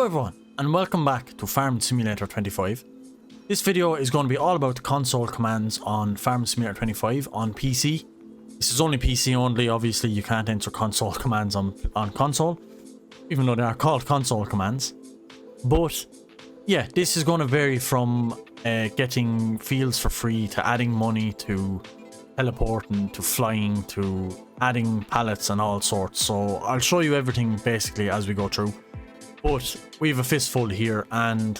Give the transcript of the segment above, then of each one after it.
Hello everyone, and welcome back to Farm Simulator 25. This video is going to be all about the console commands on Farm Simulator 25 on PC. This is only PC only, obviously you can't enter console commands on console, even though they are called console commands. But yeah, this is going to vary from getting fields for free to adding money to teleporting to flying to adding pallets and all sorts. So I'll show you everything basically as we go through. But we have a fistful here, and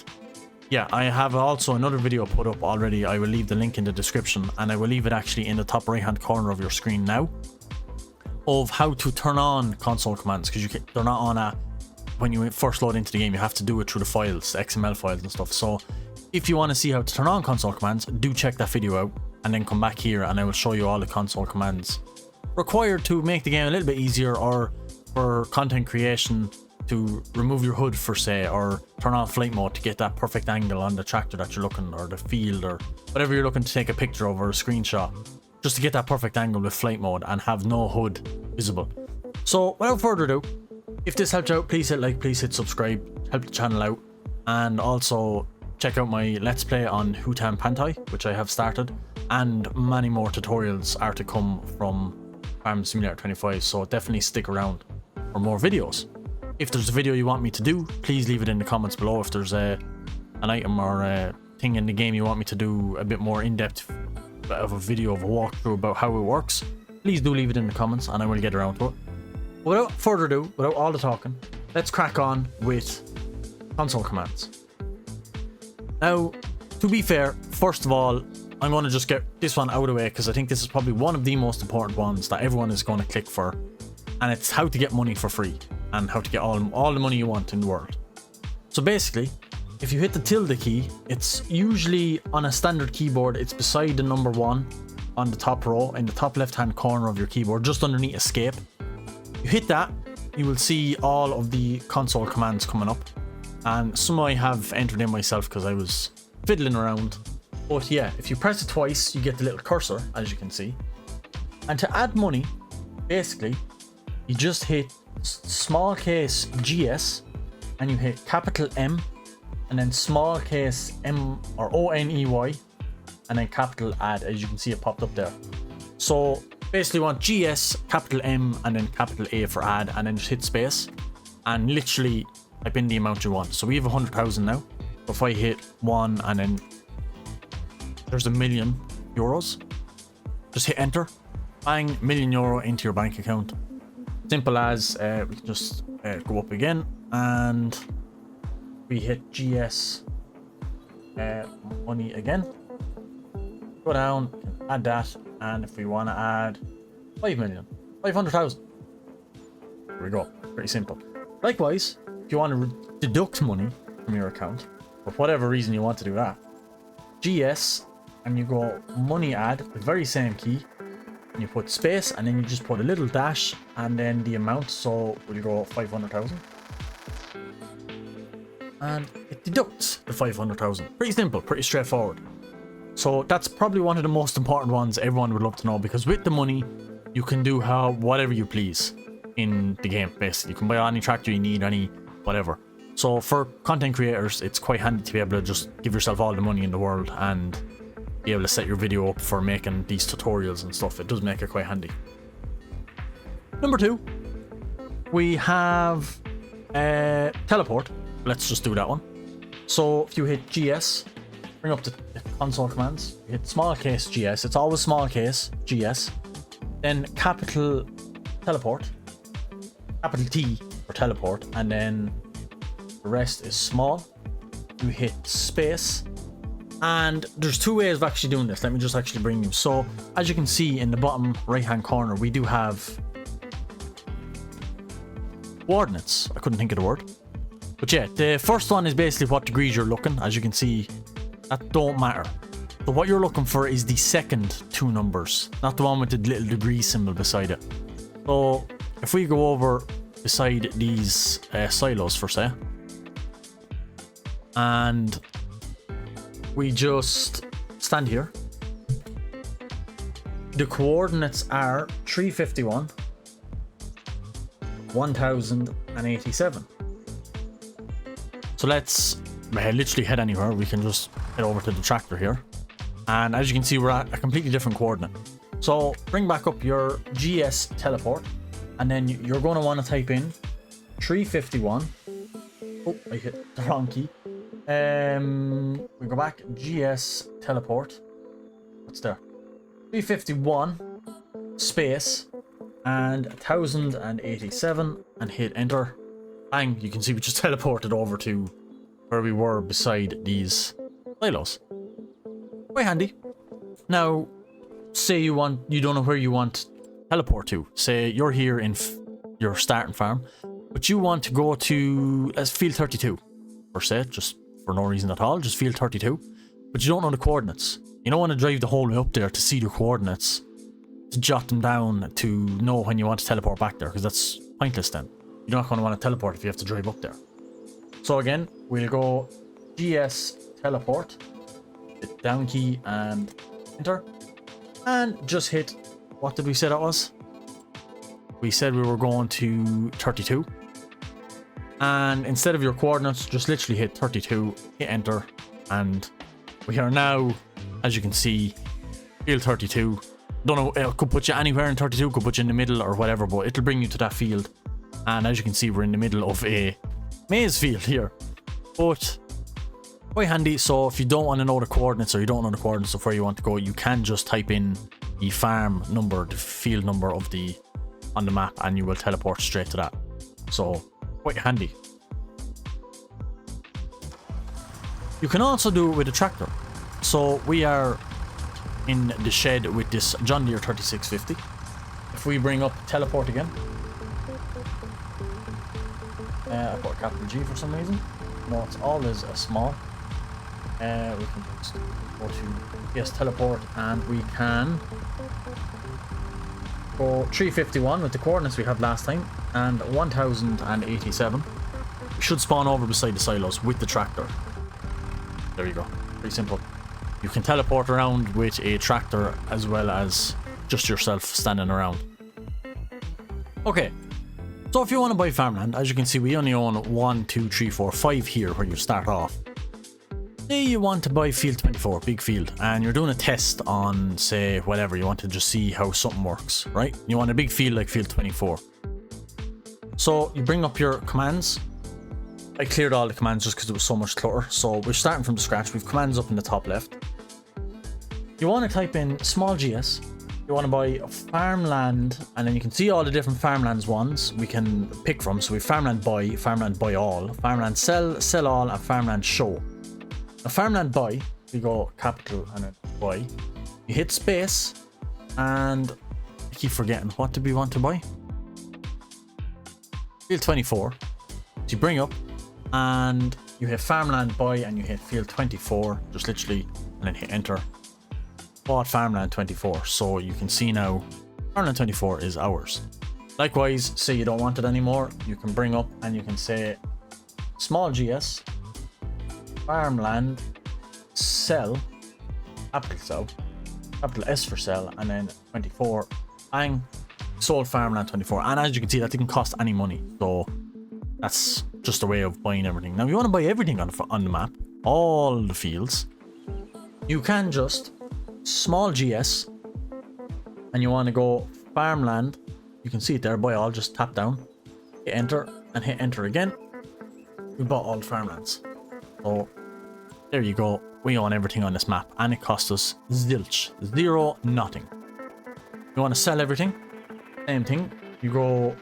yeah, I have also another video put up already. I will leave the link in the description, and I will leave it actually in the top right hand corner of your screen now, of how to turn on console commands, because they're not on when you first load into the game. You have to do it through the files, the XML files and stuff. So if you want to see how to turn on console commands, do check that video out and then come back here and I will show you all the console commands required to make the game a little bit easier, or for content creation, to remove your hood for say, or turn on flight mode to get that perfect angle on the tractor that you're looking, or the field, or whatever you're looking to take a picture of or a screenshot, just to get that perfect angle with flight mode and have no hood visible. So without further ado, if this helped out, please hit like, please hit subscribe, help the channel out, and also check out my let's play on Hutan Pantai, which I have started, and many more tutorials are to come from Farm Simulator 25, so definitely stick around for more videos. If there's a video you want me to do, please leave it in the comments below. If there's an item or a thing in the game you want me to do a bit more in-depth of a video of a walkthrough about how it works, please do leave it in the comments and I will get around to it. But without further ado, without all the talking, let's crack on with console commands. Now, to be fair, first of all, I'm going to just get this one out of the way because I think this is probably one of the most important ones that everyone is going to click for, and it's how to get money for free and how to get all the money you want in the world. So basically, if you hit the tilde key, it's usually on a standard keyboard, it's beside the number 1 on the top row in the top left hand corner of your keyboard, just underneath escape. You hit that, you will see all of the console commands coming up, and some I have entered in myself because I was fiddling around. But yeah, if you press it twice, you get the little cursor, as you can see. And to add money, basically, you just hit small case GS and you hit capital M and then small case M or ONEY and then capital add, as you can see it popped up there. So basically you want GS, capital M and then capital A for add, and then just hit space and literally type in the amount you want. So we have 100,000 now. So if I hit 1 and then there's €1,000,000, just hit enter, bang, €1,000,000 into your bank account. Simple as, we can just go up again and we hit GS money again, go down, add that, and if we want to add 500,000, there we go. Pretty simple. Likewise, if you want to deduct money from your account for whatever reason you want to do that, GS and you go money add, the very same key, and you put space and then you just put a little dash and then the amount, so we'll go 500,000 and it deducts the 500,000. Pretty simple, pretty straightforward. So that's probably one of the most important ones everyone would love to know, because with the money you can do whatever you please in the game. Basically you can buy any tractor you need, any whatever. So for content creators, it's quite handy to be able to just give yourself all the money in the world and be able to set your video up for making these tutorials and stuff. It does make it quite handy. Number 2, we have teleport. Let's just do that one. So if you hit GS, bring up the console commands, you hit small case GS, it's always small case GS, then capital teleport, capital T for teleport, and then the rest is small. You hit space, and there's 2 ways of actually doing this. Let me just actually bring you. So as you can see in the bottom right hand corner, we do have coordinates. I couldn't think of the word. But yeah, the first one is basically what degrees you're looking. As you can see, that don't matter. So what you're looking for is the second 2 numbers, not the one with the little degree symbol beside it. So if we go over beside these silos for say, and we just stand here, the coordinates are 351, 1087. So let's literally head anywhere. We can just head over to the tractor here. And as you can see, we're at a completely different coordinate. So bring back up your GS teleport. And then you're going to want to type in 351. Oh, I hit the wrong key. We go back, GS teleport. What's there? 351 space and 1087 and hit enter. Bang, you can see we just teleported over to where we were beside these silos. Quite handy. Now, say you don't know where you want teleport to. Say you're here in your starting farm, but you want to go to, let's field 32 per se, just for no reason at all, just field 32, but you don't know the coordinates. You don't want to drive the whole way up there to see the coordinates, to jot them down, to know when you want to teleport back there, because that's pointless then. You're not going to want to teleport if you have to drive up there. So again, we'll go GS teleport, hit down key and enter, and just hit, what did we say that was? We said we were going to 32. And instead of your coordinates, just literally hit 32, hit enter, and we are now, as you can see, field 32. Don't know, it could put you anywhere in 32, could put you in the middle or whatever, but it'll bring you to that field. And as you can see, we're in the middle of a maze field here. But quite handy. So if you don't want to know the coordinates, or you don't know the coordinates of where you want to go, you can just type in the farm number, the field number of the on the map, and you will teleport straight to that. So quite handy. You can also do it with a tractor. So we are in the shed with this John Deere 3650. If we bring up teleport again, I put a capital G for some reason. No, it's always a small. We can just go to yes teleport, and we can go 351 with the coordinates we had last time, and 1087. We should spawn over beside the silos with the tractor. There you go. Pretty simple. You can teleport around with a tractor as well as just yourself standing around. Okay. So if you want to buy farmland, as you can see, we only own 1, 2, 3, 4, 5 here where you start off. Say you want to buy field 24, big field, and you're doing a test on, say, whatever, you want to just see how something works, right? You want a big field like field 24. So you bring up your commands. I cleared all the commands just because it was so much clutter. So we're starting from scratch. We've commands up in the top left. You want to type in small gs. You want to buy farmland, and then you can see all the different farmlands ones we can pick from. So we farmland buy all, farmland sell all, and farmland show. Now farmland buy, we go capital and then buy. You hit space, and I keep forgetting, what did we want to buy? Field 24. So you bring up and you hit farmland buy, and you hit field 24, just literally, and then hit enter. Bought farmland 24, so you can see now farmland 24 is ours. Likewise, say you don't want it anymore, you can bring up and you can say small gs farmland sell, capital S for sell, and then 24, bang, sold farmland 24. And as you can see, that didn't cost any money, so that's just a way of buying everything. Now, if you want to buy everything on the map, all the fields, you can just small gs, and you want to go farmland, you can see it there, buy all, just tap down, hit enter, and hit enter again. We bought all the farmlands. So there you go, we own everything on this map, and it cost us zilch, zero, nothing. You want to sell everything, same thing, you go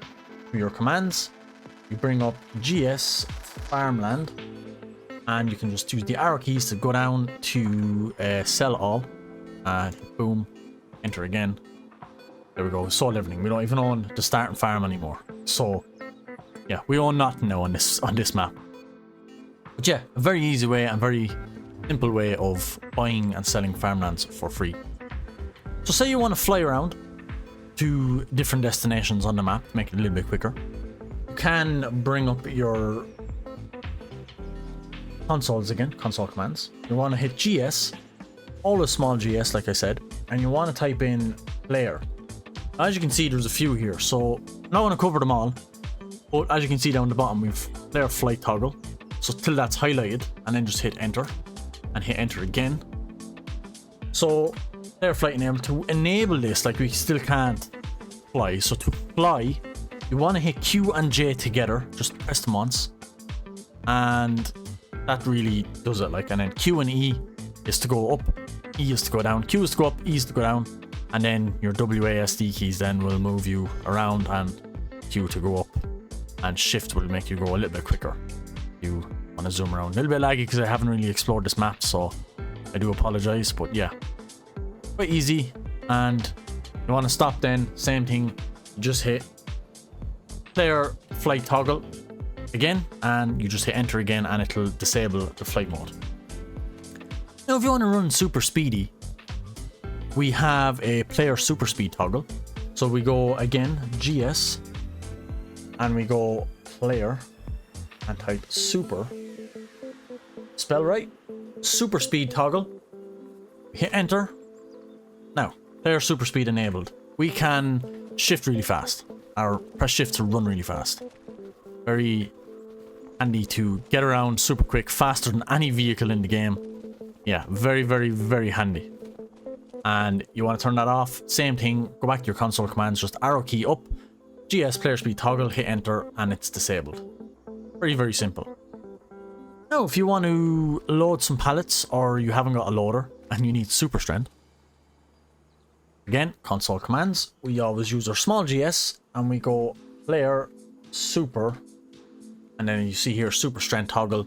to your commands, you bring up gs farmland, and you can just use the arrow keys to go down to sell all, and boom, enter again. There we go, we sold everything. We don't even own the starting farm anymore. So yeah, we own nothing now on this map. But yeah, a very easy way and very simple way of buying and selling farmlands for free. So say you want to fly around to different destinations on the map, make it a little bit quicker. You can bring up your consoles again, console commands. You want to hit gs, always small gs like I said, and you want to type in player. As you can see, there's a few here, so I'm not going to cover them all, but as you can see down the bottom, we've player flight toggle. So till that's highlighted, and then just hit enter, and hit enter again. So player flight enabled. To enable this, like, we still can't fly. So to fly, you want to hit Q and J together, just press them once, and that really does it. Like, and then Q and E is to go up, E is to go down, Q is to go up, E is to go down, and then your WASD keys then will move you around, and Q to go up, and Shift will make you go a little bit quicker. You want to zoom around. A little bit laggy because I haven't really explored this map, so I do apologize, but yeah, quite easy. And you want to stop, then same thing, you just hit player flight toggle again, and you just hit enter again, and it'll disable the flight mode. Now if you want to run super speedy, we have a player super speed toggle. So we go again GS, and we go player and type super, spell right, super speed toggle, hit enter. Now player super speed enabled. We can shift really fast, or press shift to run really fast. Very handy to get around super quick, faster than any vehicle in the game. Yeah, very, very, very handy. And you want to turn that off, same thing, go back to your console commands, just arrow key up, GS player speed toggle, hit enter, and it's disabled. Very, very simple. Now if you want to load some pallets, or you haven't got a loader and you need super strength, again, console commands, we always use our small GS, and we go player super, and then you see here super strength toggle,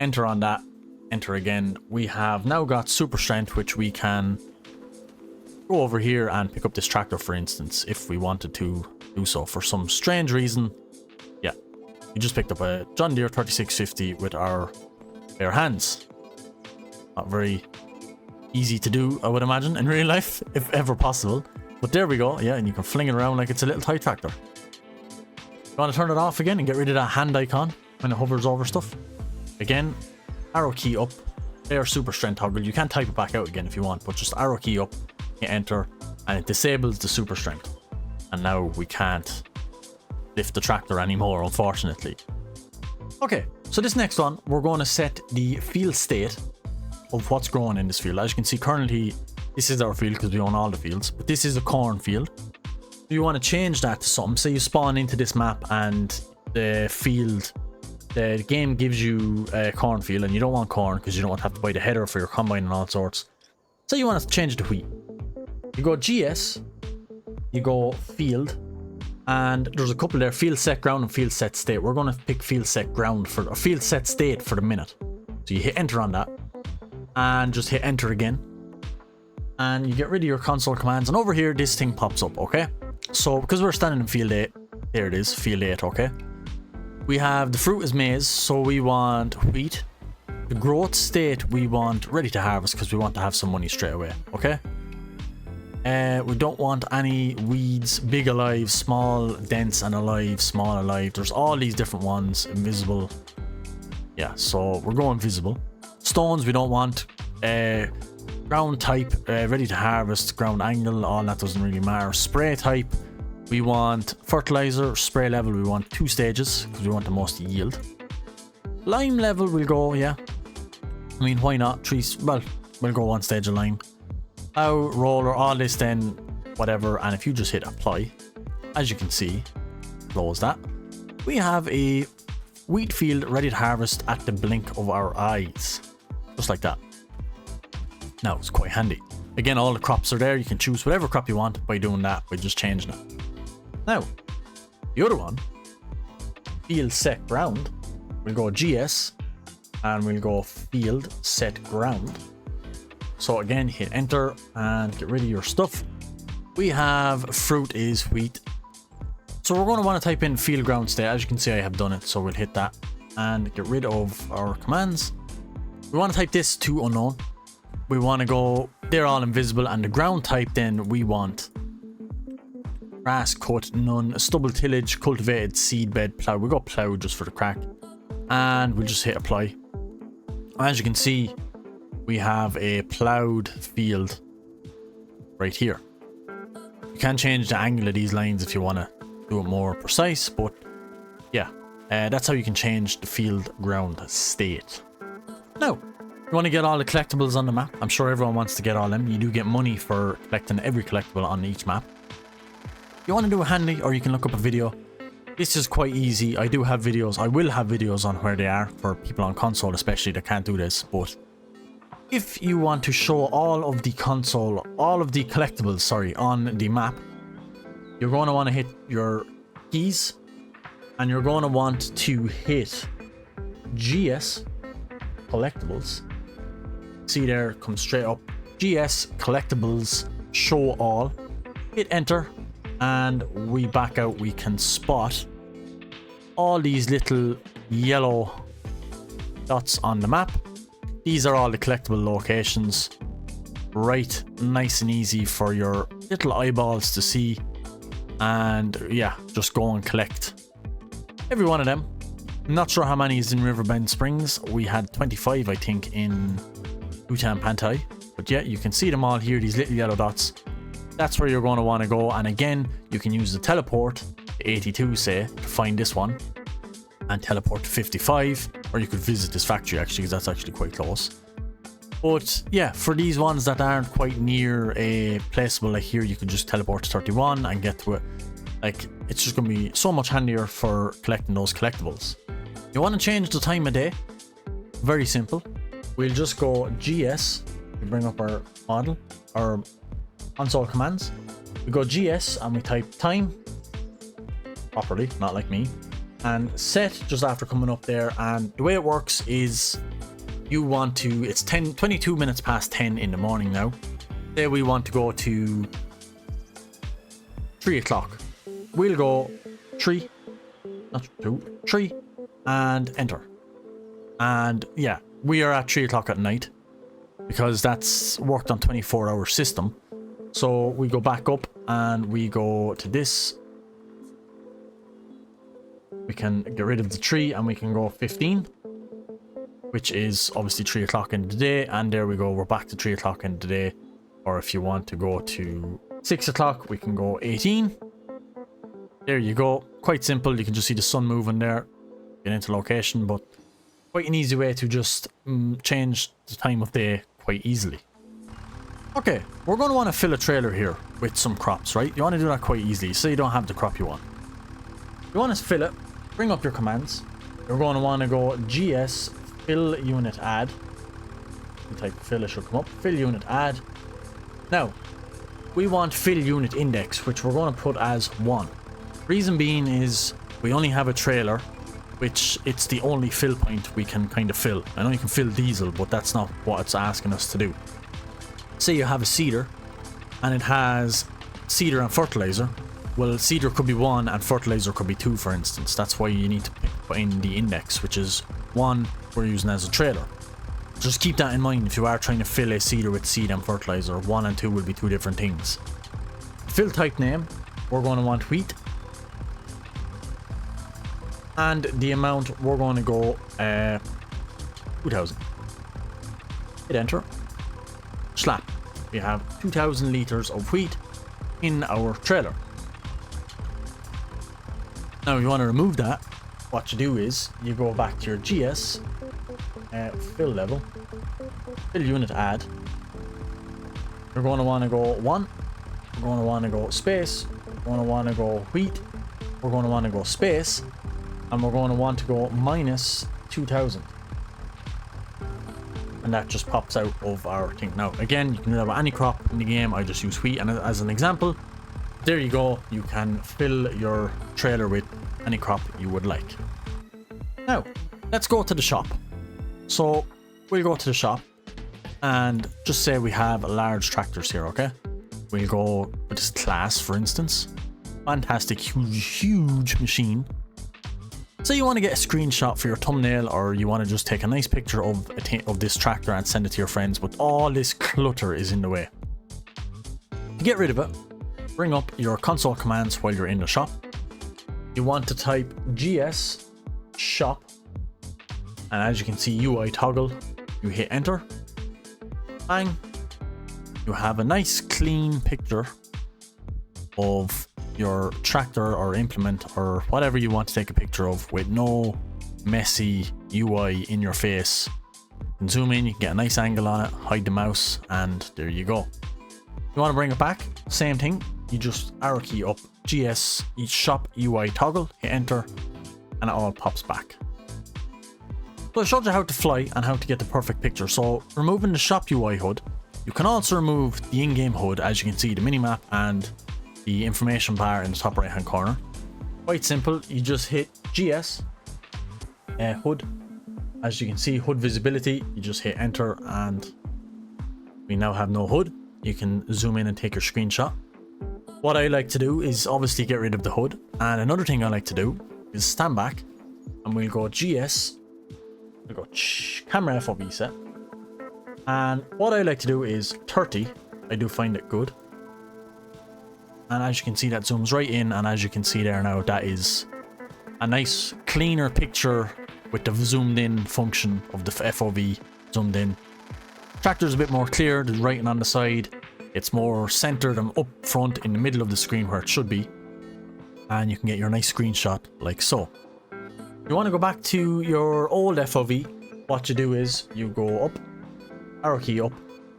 enter on that, enter again. We have now got super strength, which we can go over here and pick up this tractor, for instance, if we wanted to do so for some strange reason. Yeah, we just picked up a John Deere 3650 with our bare hands. Not very easy to do, I would imagine, in real life, if ever possible. But there we go, yeah, and you can fling it around like it's a little toy tractor. You want to turn it off again and get rid of that hand icon when it hovers over stuff. Again, arrow key up, player super strength toggle. You can type it back out again if you want, but just arrow key up, hit enter, and it disables the super strength. And now we can't lift the tractor anymore, unfortunately. Okay, so this next one, we're going to set the field state of what's growing in this field. As you can see, currently this is our field because we own all the fields, but this is a corn field. You want to change that to something. Say you spawn into this map and the field, the game gives you a corn field, and you don't want corn because you don't want to have to buy the header for your combine and all sorts. So you want to change it to wheat. You go GS, you go field, and there's a couple there, field set ground and field set state. We're going to pick field set ground for, or field set state for the minute. So you hit enter on that, and just hit enter again, and you get rid of your console commands, and over here this thing pops up. Okay, so because we're standing in field 8, there it is, field 8. Okay, we have the fruit is maize, so we want wheat. The growth state we want ready to harvest because we want to have some money straight away. Okay, we don't want any weeds, big alive, small, dense and alive, small alive. There's all these different ones, invisible. Yeah, so we're going visible. Stones we don't want. Ground type, ready to harvest, ground angle, all that doesn't really matter. Spray type, we want fertilizer. Spray level, we want 2 stages because we want the most yield. Lime level we'll go, yeah, I mean, why not? 3, well, we'll go 1 stage of lime. Plow, roller, all this then, whatever, and if you just hit apply, as you can see, close that, we have a wheat field ready to harvest at the blink of our eyes. Just like that. Now, it's quite handy. Again, all the crops are there. You can choose whatever crop you want by doing that, by just changing it. Now, the other one, field set ground, we'll go GS, and we'll go field set ground. So again, hit enter and get rid of your stuff. We have fruit is wheat. So we're going to want to type in field ground state. As you can see, I have done it. So we'll hit that and get rid of our commands. We want to type this to unknown. We want to go, they're all invisible, and the ground type then we want grass cut, none, stubble tillage, cultivated, seed bed, plow. We go plow just for the crack, and we'll just hit apply. As you can see, we have a plowed field right here. You can change the angle of these lines if you want to do it more precise, but yeah, That's how you can change the field ground state. Now, you want to get all the collectibles on the map. I'm sure everyone wants to get all them. You do get money for collecting every collectible on each map. You want to do it handy, or you can look up a video. This is quite easy. I do have videos. I will have videos on where they are for people on console especially that can't do this. But if you want to show all of the collectibles, sorry, on the map, you're going to want to hit your keys, and you're going to want to hit GS collectibles. See there, come straight up, GS collectibles, show all, hit enter, and we back out. We can spot all these little yellow dots on the map. These are all the collectible locations. Right, nice and easy for your little eyeballs to see. And yeah, just go and collect every one of them. Not sure how many is in Riverbend Springs. We had 25, I think, in Bhutan Pantai. But yeah, you can see them all here, these little yellow dots. That's where you're going to want to go. And again, you can use the teleport to 82, say, to find this one. And teleport to 55. Or you could visit this factory, actually, because that's actually quite close. But yeah, for these ones that aren't quite near a placeable like here, you can just teleport to 31 and get to it. Like, it's just going to be so much handier for collecting those collectibles. You want to change the time of day? Very simple. We'll just go GS. We bring up our model, our console commands. We go GS and we type time properly, not like me, and set just after coming up there. And the way it works is you want to, it's 22 minutes past 10 in the morning now. There we want to go to 3 o'clock. We'll go 3, not 2, 3, and enter. And yeah, we are at 3 o'clock at night because that's worked on 24-hour system. So we go back up and we go to this. We can get rid of the 3 and we can go 15, which is obviously 3 o'clock in the day. And there we go, we're back to 3 o'clock in the day. Or if you want to go to 6 o'clock, we can go 18. There you go. Quite simple. You can just see the sun moving there. Get into location, but quite an easy way to just change the time of day quite easily. Okay, we're going to want to fill a trailer here with some crops, right? You want to do that quite easily, so you don't have the crop you want. You want to fill it, bring up your commands. You're going to want to go GS fill unit add. You type fill, it should come up. Fill unit add. Now, we want fill unit index, which we're going to put as 1. Reason being is we only have a trailer, which it's the only fill point we can kind of fill. I know you can fill diesel, but that's not what it's asking us to do. Say you have a seeder and it has seeder and fertilizer. Well, seeder could be 1 and fertilizer could be 2, for instance. That's why you need to put in the index, which is 1 we're using as a trailer. Just keep that in mind if you are trying to fill a seeder with seed and fertilizer. 1 and 2 will be 2 different things. Fill type name, we're going to want wheat. And the amount, we're going to go 2,000. Hit enter. Slap. We have 2,000 litres of wheat in our trailer. Now, if you want to remove that, what you do is you go back to your GS, fill level, fill unit add. You're going to want to go 1. We're going to want to go space. We're going to want to go wheat. We're going to want to go space. And we're going to want to go minus 2,000. And that just pops out of our thing. Now, again, you can do that with any crop in the game. I just use wheat and as an example. There you go. You can fill your trailer with any crop you would like. Now, let's go to the shop. So, we'll go to the shop and just say we have large tractors here, okay? We'll go with this class, for instance. Fantastic, huge machine. So you want to get a screenshot for your thumbnail, or you want to just take a nice picture of this tractor and send it to your friends, but all this clutter is in the way. To get rid of it, bring up your console commands while you're in the shop. You want to type GS shop, and as you can see, UI toggle, you hit enter. Bang. You have a nice clean picture of your tractor or implement or whatever you want to take a picture of with no messy UI in your face. You can zoom in, you can get a nice angle on it, hide the mouse, and there you go. You want to bring it back, same thing, you just arrow key up GS each shop UI toggle, hit enter, and it all pops back. So I showed you how to fly and how to get the perfect picture. So removing the shop UI HUD, you can also remove the in-game HUD, as you can see, the minimap and the information bar in the top right hand corner. Quite simple, you just hit GS HUD, as you can see, HUD visibility, you just hit enter and we now have no HUD. You can zoom in and take your screenshot. What I like to do is obviously get rid of the HUD, and another thing I like to do is stand back and we'll go GS, we'll go camera FOV set, and what I like to do is 30. I do find it good, and as you can see that zooms right in, and as you can see there now, that is a nice cleaner picture with the zoomed in function of the FOV zoomed in. Tractor's a bit more clear, there's writing on the side, it's more centered and up front in the middle of the screen where it should be, and you can get your nice screenshot like so. You want to go back to your old FOV, what you do is you go up, arrow key up,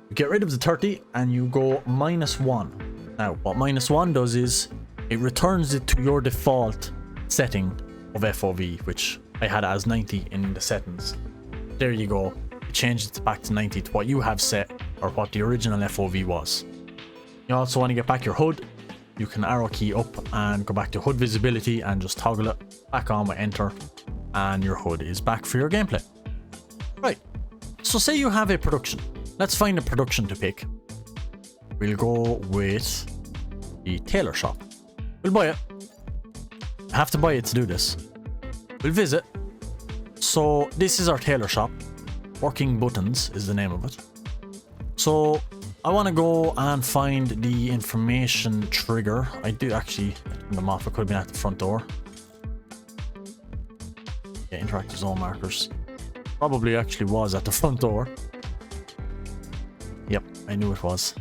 you get rid of the 30 and you go -1. Now what -1 does is it returns it to your default setting of FOV, which I had as 90 in the settings. There you go. It changes it back to 90 to what you have set, or what the original FOV was. You also want to get back your HUD. You can arrow key up and go back to HUD visibility and just toggle it back on with enter, and your HUD is back for your gameplay. Right, so say you have a production. Let's find a production to pick. We'll go with the tailor shop. We'll buy it. I have to buy it to do this. We'll visit. So this is our tailor shop. Working Buttons is the name of it. So I want to go and find the information trigger. I do actually turn them off. It could have been at the front door. Yeah, interactive zone markers. Probably actually was at the front door. Yep, I knew it was.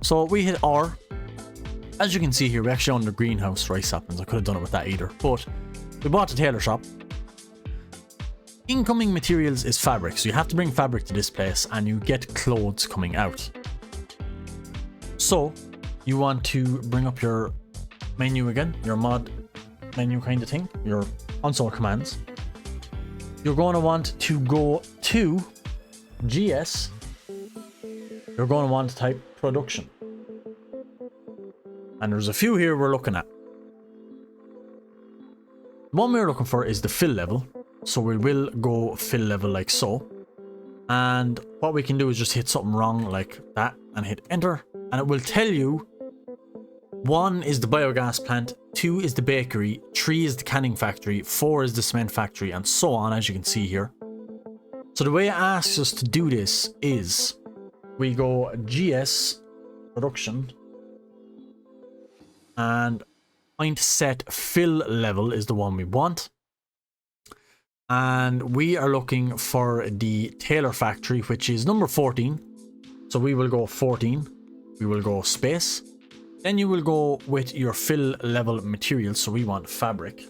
So we hit R. As you can see here, we actually own the greenhouse rice saplings. I could have done it with that either, but we bought the tailor shop. Incoming materials is fabric, so you have to bring fabric to this place and you get clothes coming out. So you want to bring up your menu again, your mod menu kind of thing, your console commands. You're going to want to go to GS. You're going to want to type production. And there's a few here we're looking at. The one we're looking for is the fill level. So we will go fill level like so. And what we can do is just hit something wrong like that and hit enter. And it will tell you 1 is the biogas plant, 2 is the bakery, 3 is the canning factory, 4 is the cement factory, and so on, as you can see here. So the way it asks us to do this is we go GS production and point set fill level is the one we want. And we are looking for the tailor factory, which is number 14. So we will go 14. We will go space. Then you will go with your fill level material. So we want fabric.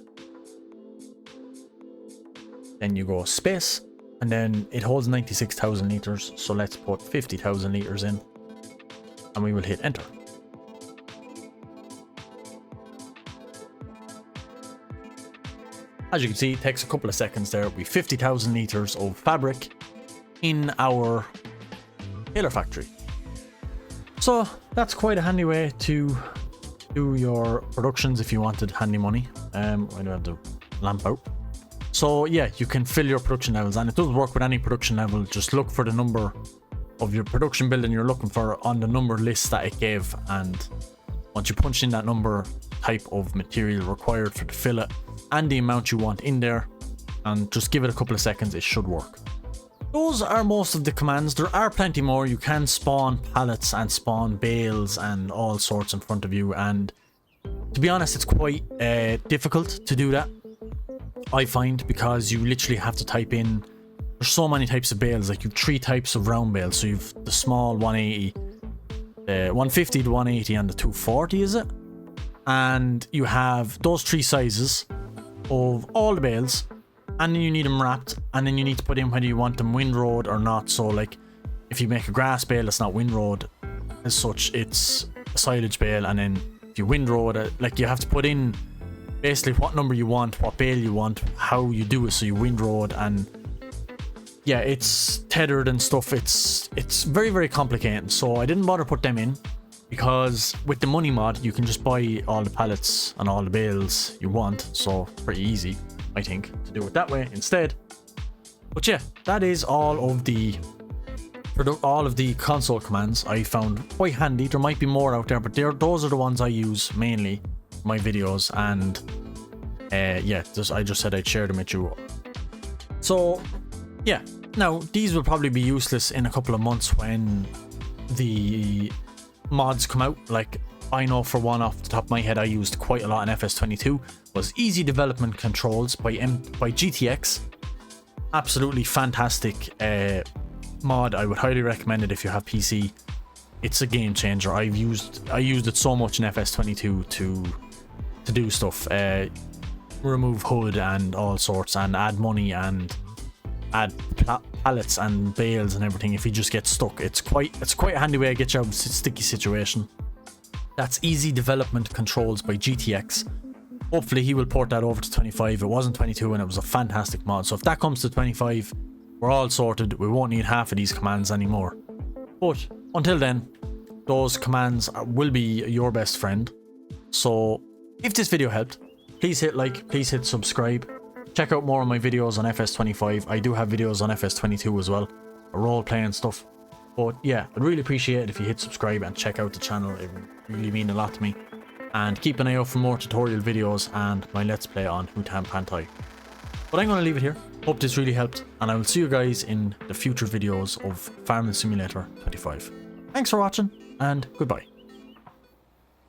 Then you go space. And then it holds 96,000 liters. So let's put 50,000 liters in. And we will hit enter. As you can see, it takes a couple of seconds there. We have 50,000 liters of fabric in our tailor factory. So that's quite a handy way to do your productions if you wanted handy money. I don't have the lamp out. So yeah, you can fill your production levels, and it does work with any production level. Just look for the number of your production building you're looking for on the number list that it gave, and once you punch in that number, type of material required for to fill it, and the amount you want in there, and just give it a couple of seconds, it should work. Those are most of the commands. There are plenty more. You can spawn pallets and spawn bales and all sorts in front of you, and to be honest, it's quite difficult to do that, I find, because you literally have to type in, there's so many types of bales. Like, you've 3 types of round bales. So you've the small 180, the 150, the 180, and the 240, is it? and you have those 3 sizes of all the bales, and then you need them wrapped, and then you need to put in whether you want them windrowed or not. So like if you make a grass bale, it's not windrowed as such, it's a silage bale, and then if you windrow it, like you have to put in basically what number you want, what bale you want, how you do it, so you windrow it, and yeah, it's tethered and stuff. It's very, very complicated, so I didn't bother put them in, because with the money mod you can just buy all the pallets and all the bales you want, so pretty easy, I think, to do it that way instead. But yeah, that is all of the console commands I found quite handy. There might be more out there, but those are the ones I use mainly for my videos, and yeah, I just said I'd share them with you. So yeah, now these will probably be useless in a couple of months when the mods come out. Like I know for one off the top of my head I used quite a lot in FS22 was Easy Development Controls by GTX. Absolutely fantastic mod. I would highly recommend it if you have PC. It's a game changer. I used it so much in FS22 to do stuff, remove HUD and all sorts, and add money and add pallets and bales and everything if you just get stuck. It's quite a handy way to get you out of a sticky situation. That's Easy Development Controls by GTX. Hopefully he will port that over to 25. It wasn't 22 and it was a fantastic mod, so if that comes to 25, we're all sorted. We won't need half of these commands anymore. But until then, those commands will be your best friend. So if this video helped, please hit like, please hit subscribe. Check out more of my videos on FS25. I do have videos on FS22 as well, role playing stuff. But yeah, I'd really appreciate it if you hit subscribe and check out the channel. It would really mean a lot to me. And keep an eye out for more tutorial videos and my Let's Play on Hutan Pantai. But I'm going to leave it here. Hope this really helped, and I will see you guys in the future videos of Farming Simulator 25. Thanks for watching, and goodbye.